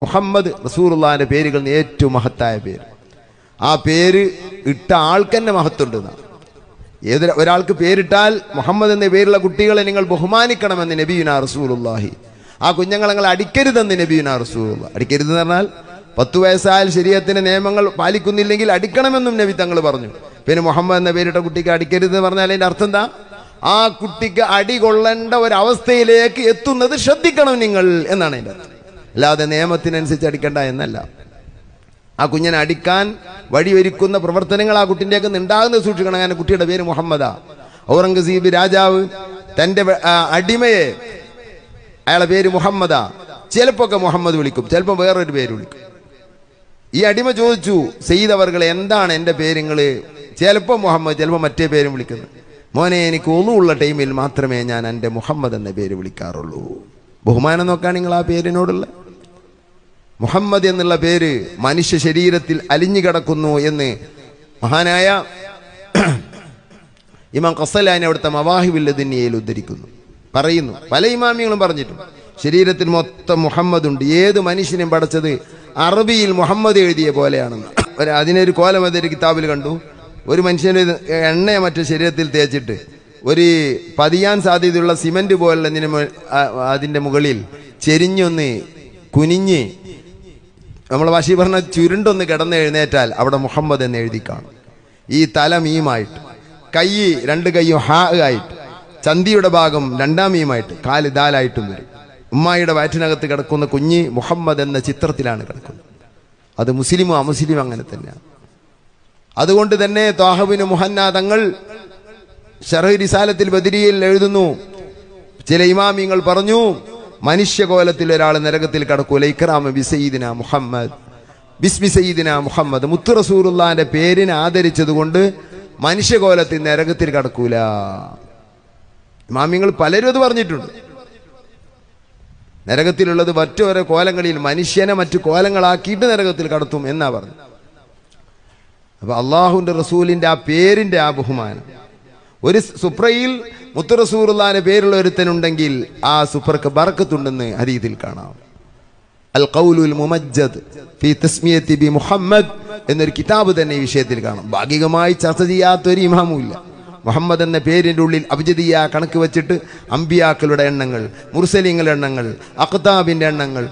മുഹമ്മദ് റസൂലുള്ളാഹിന്റെ പേരുകളിൽ ഏറ്റവും മഹത്തായ പേര്. ആ പേര് ഇട്ട ആൾക്ക് തന്നെ മഹത്തുണ്ടെന്നാണ്. ഒരാൾക്ക് പേരിട്ടാൽ മുഹമ്മദ് എന്ന പേരുള്ള കുട്ടികളെ നിങ്ങൾ ബഹുമാനിക്കണമെന്ന് നബിയുനാ റസൂലുള്ളാഹി. ആ കുഞ്ഞുങ്ങളെ നിങ്ങൾ അടിക്കരുതെന്ന് നബിയുനാ റസൂലുള്ളാഹി. അടിക്കരുതെന്ന് പറഞ്ഞാൽ 10 വയസ്സായാൽ ശരീഅത്തിന്റെ നിയമങ്ങൾ പാലിക്കുന്നില്ലെങ്കിൽ അടിക്കണമെന്നും നബി തങ്ങൾ പറഞ്ഞു. പിന്നെ മുഹമ്മദ് എന്ന പേരിട്ട കുട്ടിക്ക് അടിക്കരുതെന്ന് പറഞ്ഞാൽ അതിന്റെ അർത്ഥം എന്താ? ആ കുട്ടിക്ക് അടി കൊള്ളേണ്ട ഒരവസ്ഥയിലേക്ക് എത്തുന്നത് ശ്രദ്ധിക്കണം നിങ്ങൾ എന്നാണ് അതിൻ്റെ അർത്ഥം. അല്ലാതെ നിയമത്തിനനുസരിച്ച് അടിക്കണ്ട എന്നല്ല. ആ കുഞ്ഞിനെ അടിക്കാൻ വഴിയൊരുക്കുന്ന പ്രവർത്തനങ്ങൾ ആ കുട്ടിൻ്റെയൊക്കെ ഉണ്ടാകുന്നത് സൂക്ഷിക്കണം. അങ്ങനെ കുട്ടിയുടെ പേര് മുഹമ്മദാ. ഔറംഗസീബ് രാജാവ് തൻ്റെ അടിമയെ അയാളെ പേര് മുഹമ്മദാ. ചിലപ്പോൾ ഒക്കെ മുഹമ്മദ് വിളിക്കും, ചിലപ്പോൾ വേറൊരു പേര് വിളിക്കും. ഈ അടിമ ചോദിച്ചു, സെയ്ദ് അവർകളെ എന്താണ് എൻ്റെ പേരുങ്ങള്? ചിലപ്പോൾ മുഹമ്മദ്, ചിലപ്പോൾ മറ്റേ പേരും വിളിക്കുന്നത്. മോനെ, എനിക്ക് ഒന്നുമുള്ള ടൈമിൽ മാത്രമേ ഞാൻ എൻ്റെ മുഹമ്മദ് എന്ന പേര് വിളിക്കാറുള്ളൂ. ബഹുമാനം നോക്കാൻ നിങ്ങൾ ആ പേരിനോടുള്ള. മുഹമ്മദ് എന്നുള്ള പേര് മനുഷ്യ ശരീരത്തിൽ അലിഞ്ഞു കിടക്കുന്നു എന്ന് മഹാനായ ഇമാം ഖസ്സലാനി അവിടുത്തെ മവാഹിബുൽ ലദുനിയയിൽ ഉദ്ധരിക്കുന്നു, പറയുന്നു. പല ഇമാമികളും പറഞ്ഞിട്ടുണ്ട് ശരീരത്തിൽ മൊത്തം മുഹമ്മദ് ഉണ്ട്. ഏത് മനുഷ്യനും പഠിച്ചത് അറബിയിൽ മുഹമ്മദ് എഴുതിയ പോലെയാണെന്ന്. അതിനൊരു കോലം അതൊരു കിതാബിൽ കണ്ടു. ഒരു മനുഷ്യന് എണ്ണയെ മറ്റു ശരീരത്തിൽ തേച്ചിട്ട് ഒരു പതിയാൻ സാധ്യതയുള്ള സിമന്റ് പോലുള്ള അതിൻ്റെ മുകളിൽ ചെരിഞ്ഞൊന്ന് കുനിഞ്ഞ് നമ്മൾ ഭാഷയിൽ പറഞ്ഞ ചുരുണ്ടൊന്ന് കിടന്ന് എഴുന്നേറ്റാൽ അവിടെ മുഹമ്മദ് എന്ന് എഴുതി കാണും. ഈ തല മീമായിട്ട്, കൈ 2 കൈയും ഹാ ആയിട്ട്, ചന്തിയുടെ ഭാഗം 2ആം മീമായിട്ട്, കാല് ദാലായിട്ടും വരും. ഉമ്മായിയുടെ വയറ്റിനകത്ത് കിടക്കുന്ന കുഞ്ഞ് മുഹമ്മദ് എന്ന ചിത്രത്തിലാണ് കിടക്കുന്നത്. അത് മുസ്ലിമോ അമുസ്ലിമോ അങ്ങനെ തന്നെയാണ്. അതുകൊണ്ട് തന്നെ ത്വാഹബിന് മുഹന്ന തങ്ങൾ ശർഹ് റിസാലത്തിൽ ബദരിയിൽ എഴുതുന്നു, ചില ഇമാമിങ്ങൾ പറഞ്ഞു, മനുഷ്യകോലത്തിൽ ഒരാൾ നരകത്തിൽ കടക്കൂല. ഇക്റാമ ബി സയ്യിദിന മുഹമ്മദ്, ബിസ്മി സയ്യിദിന മുഹമ്മദ്, മുത്ത് റസൂലുള്ളാഹിന്റെ പേരിനെ ആദരിച്ചത് കൊണ്ട് മനുഷ്യകോലത്തിൽ നരകത്തിൽ കടക്കൂല. ഇമാമിങ്ങൾ പലരും അത് പറഞ്ഞിട്ടുണ്ട്. നരകത്തിലുള്ളത് മറ്റോരോ കോലങ്ങളിൽ മനുഷ്യനെ മറ്റു കോലങ്ങളാക്കിയിട്ട് നരകത്തിൽ കടത്തും എന്നാ പറഞ്ഞു. അപ്പൊ അള്ളാഹുവിന്റെ റസൂലിന്റെ ആ പേരിന്റെ ആ ബഹുമാനം, ഒരു സുപ്രയിൽ മുത്ത് റസൂലുള്ളാഹിന്റെ പേരുള്ള ഒരുത്തനുണ്ടെങ്കിൽ ആ സുപ്രക്ക് ബർക്കത്തുണ്ടെന്ന് ഹദീസിൽ കാണാം. അൽ ഖൗലുൽ മുമജ്ജദ് ഫീ തസ്മിയത്തി ബി മുഹമ്മദ് എന്നൊരു കിതാബ് തന്നെ ഈ വിഷയത്തിൽ കാണാം. ഭാഗികമായി ചർച്ച ചെയ്യാത്തൊരു ഇമാമും ഇല്ല. മുഹമ്മദ് എന്ന പേരിൻ്റെ ഉള്ളിൽ അബ്ജദിയ കണക്ക് വെച്ചിട്ട് അംബിയാക്കളുടെ എണ്ണങ്ങൾ, മുർസലിങ്ങളുടെ എണ്ണങ്ങൾ, അഖ്താബിൻ്റെ എണ്ണങ്ങൾ,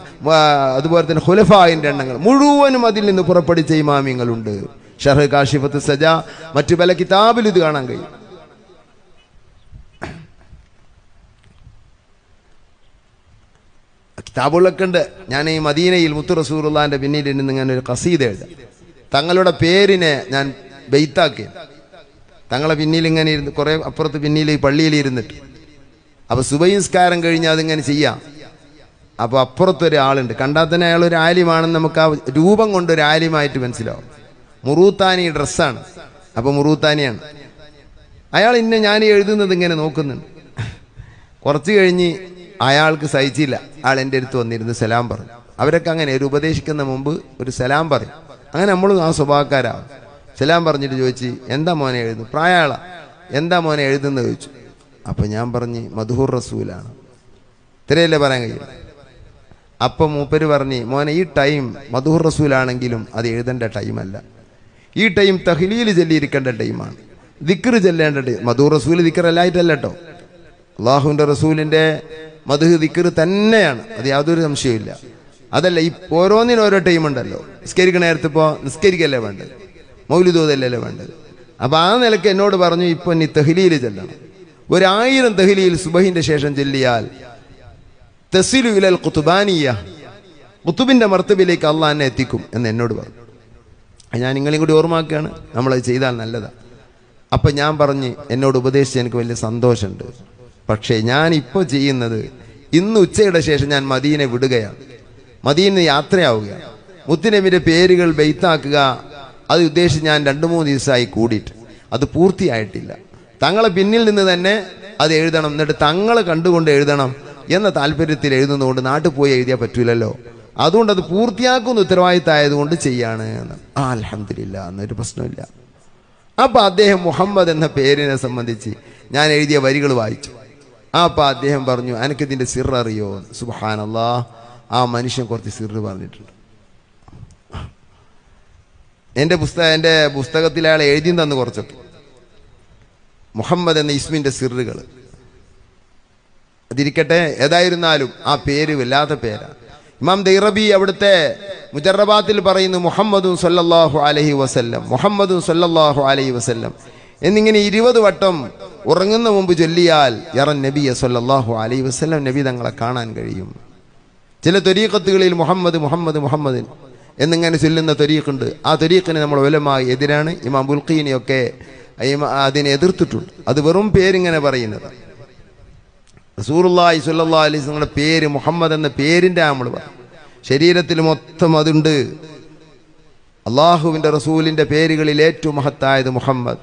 അതുപോലെ തന്നെ ഖുലഫായിൻ്റെ എണ്ണങ്ങൾ മുഴുവനും അതിൽ നിന്ന് പുറപ്പെടുവിച്ച ഇമാമിങ്ങളുണ്ട്. ഷർഹ് കാശിഫത്ത് സജ, മറ്റു പല കിതാബിൽ ഇത് കാണാൻ കഴിയും. കിതാബുകളൊക്കെ ഉണ്ട്. ഞാൻ ഈ മദീനയിൽ മുത്ത് റസൂലുള്ളാഹിന്റെ പിന്നിൽ നിന്ന് ഇങ്ങനെ ഒരു ഖസീദ എഴുതാം. തങ്ങളുടെ പേരിനെ ഞാൻ ബെയ്ത്താക്കി. തങ്ങളെ പിന്നിൽ ഇങ്ങനെ ഇരുന്ന്, കുറെ അപ്പുറത്ത് പിന്നിൽ ഈ പള്ളിയിൽ ഇരുന്നിട്ട്, അപ്പൊ സുബഹി നിസ്കാരം കഴിഞ്ഞാൽ അതിങ്ങനെ ചെയ്യാം. അപ്പൊ അപ്പുറത്തൊരാളുണ്ട്, കണ്ടാൽ തന്നെ അയാൾ ഒരു ആലിമാണെന്ന് നമുക്ക് ആ രൂപം കൊണ്ട് ഒരു ആലിമായിട്ട് മനസ്സിലാവും. മുറൂത്താനി ഡ്രസ്സാണ്, അപ്പൊ മുറൂത്താനിയാണ് അയാൾ. ഞാൻ എഴുതുന്നത് ഇങ്ങനെ നോക്കുന്നുണ്ട്. കുറച്ച് കഴിഞ്ഞ് അയാൾക്ക് സഹിച്ചില്ല. ആൾ എൻ്റെ അടുത്ത് വന്നിരുന്ന് സലാം പറഞ്ഞു. അവരൊക്കെ അങ്ങനെ ഒരു ഉപദേശിക്കുന്ന മുമ്പ് ഒരു സലാം പറയും. അങ്ങനെ നമ്മൾ ആ സ്വഭാവക്കാരാണ്. സലാം പറഞ്ഞിട്ട് ചോദിച്ച്, എന്താ മോനെ എഴുതുന്നു? പ്രായാള, എന്താ മോനെ എഴുതുന്നത് ചോദിച്ചു. അപ്പൊ ഞാൻ പറഞ്ഞ് മദ്ഹൂർ റസൂലാണ്. ഇത്രയല്ലേ പറയാൻ കഴിയും. അപ്പൊ മൂപ്പര് പറഞ്ഞ്, മോനെ ഈ ടൈം മദ്ഹൂർ റസൂലാണെങ്കിലും അത് എഴുതേണ്ട ടൈമല്ല. ഈ ടൈം തഹ്ലീൽ ചൊല്ലിയിരിക്കേണ്ട ടൈമാണ്, ദിക്ർ ചെല്ലേണ്ട ടൈം. മദ്ഹൂർ റസൂൽ ദിക്ർ അല്ലായിട്ടല്ല കേട്ടോ. അള്ളാഹുവിന്റെ റസൂലിന്റെ മദ്ഹ് ദിക്ർ തന്നെയാണ്, അത് യാതൊരു സംശയമില്ല. അതല്ല, ഈ ഓരോന്നിനും ഓരോ ടൈം ഉണ്ടല്ലോ. നിസ്കരിക്കണ നേരത്ത് ഇപ്പോൾ നിസ്കരിക്കല്ലേ വേണ്ടത്, മൗലിദ് ഓതല്ലേ വേണ്ടത്. അപ്പൊ ആ നിലക്ക് എന്നോട് പറഞ്ഞു, ഇപ്പൊ നീ തഹ്ലീൽ ചെല്ലണം. 1000 തഹ്ലീൽ സുബഹിന്റെ ശേഷം ചൊല്ലിയാൽ തസിലു ഇലൽ ഖുതുബാനിയ, ഖുതുബിന്റെ മർത്തബയിലേക്ക് അള്ളാഹ് എന്നെ എത്തിക്കും എന്ന് എന്നോട് പറഞ്ഞു. ഞാൻ നിങ്ങളെയും കൂടി ഓർമ്മാക്കുകയാണ്, നമ്മളത് ചെയ്താൽ നല്ലതാ. അപ്പൊ ഞാൻ പറഞ്ഞ്, എന്നോട് ഉപദേശിച്ച് എനിക്ക് വലിയ സന്തോഷമുണ്ട്. പക്ഷേ ഞാൻ ഇപ്പോൾ ചെയ്യുന്നത്, ഇന്ന് ഉച്ചയുടെ ശേഷം ഞാൻ മദീന വിടുകയാണ്, മദീന യാത്രയാവുകയാണ്. മുത്തുനബിയുടെ പേരുകൾ ബെയ്ത്താക്കുക, അത് ഉദ്ദേശിച്ച് ഞാൻ 2-3 ദിവസമായി കൂടിയിട്ട് അത് പൂർത്തിയായിട്ടില്ല. തങ്ങളെ പിന്നിൽ നിന്ന് തന്നെ അത് എഴുതണം, എന്നിട്ട് തങ്ങളെ കണ്ടുകൊണ്ട് എഴുതണം എന്ന താല്പര്യത്തിൽ എഴുതുന്നതുകൊണ്ട് നാട്ടിൽ പോയി എഴുതിയാൽ പറ്റൂലല്ലോ. അതുകൊണ്ട് അത് പൂർത്തിയാക്കുന്ന ഉത്തരവാദിത്തമായതുകൊണ്ട് ചെയ്യാണ് എന്ന്. അൽഹംദുലില്ലാ, എന്നൊരു പ്രശ്നമില്ല. അപ്പൊ അദ്ദേഹം മുഹമ്മദ് എന്ന പേരിനെ സംബന്ധിച്ച് ഞാൻ എഴുതിയ വരികൾ വായിച്ചു. അപ്പൊ അദ്ദേഹം പറഞ്ഞു, എനിക്കിതിന്റെ സിർ അറിയോ? സുബ്ഹാനല്ലാഹ്, ആ മനുഷ്യൻ കുറച്ച് സിറ് പറഞ്ഞിട്ടുണ്ട്. എൻ്റെ പുസ്തകത്തിൽ അയാൾ എഴുതി തന്നു കുറച്ചൊക്കെ മുഹമ്മദ് എന്ന ഇസ്മിൻ്റെ സിറുകൾ. അതിരിക്കട്ടെ, ഏതായിരുന്നാലും ആ പേര് വല്ലാത്ത പേരാണ്. ഇമാം ദൈറബി അവിടുത്തെ മുജറബാത്തിൽ പറയുന്നു മുഹമ്മദും സല്ലല്ലാഹു അലൈഹി വസല്ലം, മുഹമ്മദും സല്ലല്ലാഹു അലൈഹി വസല്ലം എന്നിങ്ങനെ 20 വട്ടം ഉറങ്ങുന്ന മുമ്പ് ചൊല്ലിയാൽ യറൻ നബിയ സല്ലല്ലാഹു അലൈഹി വസല്ലം, നബി തങ്ങളെ കാണാൻ കഴിയും. ചില ത്വരീഖത്തുകളിൽ മുഹമ്മദ് മുഹമ്മദ് മുഹമ്മദ് എന്നിങ്ങനെ ചൊല്ലുന്ന ത്വരീഖുണ്ട്. ആ ത്വരീഖിന് നമ്മൾ ഉലമാ എതിരാണ്. ഇമാം ബുൽഖീനിയൊക്കെ അതിനെ എതിർത്തിട്ടുണ്ട്. അത് വെറും പേരിങ്ങനെ പറയുന്നത്. റസൂലുള്ളാഹി സ്വല്ലല്ലാഹു അലൈഹി വസല്ലമയുടെ പേര് മുഹമ്മദ് എന്ന പേരിൻ്റെ നമ്മൾ പറയും. ശരീരത്തിൽ മൊത്തം അതുണ്ട്. അള്ളാഹുവിൻ്റെ റസൂലിൻ്റെ പേരുകളിൽ ഏറ്റവും മഹത്തായത് മുഹമ്മദ്.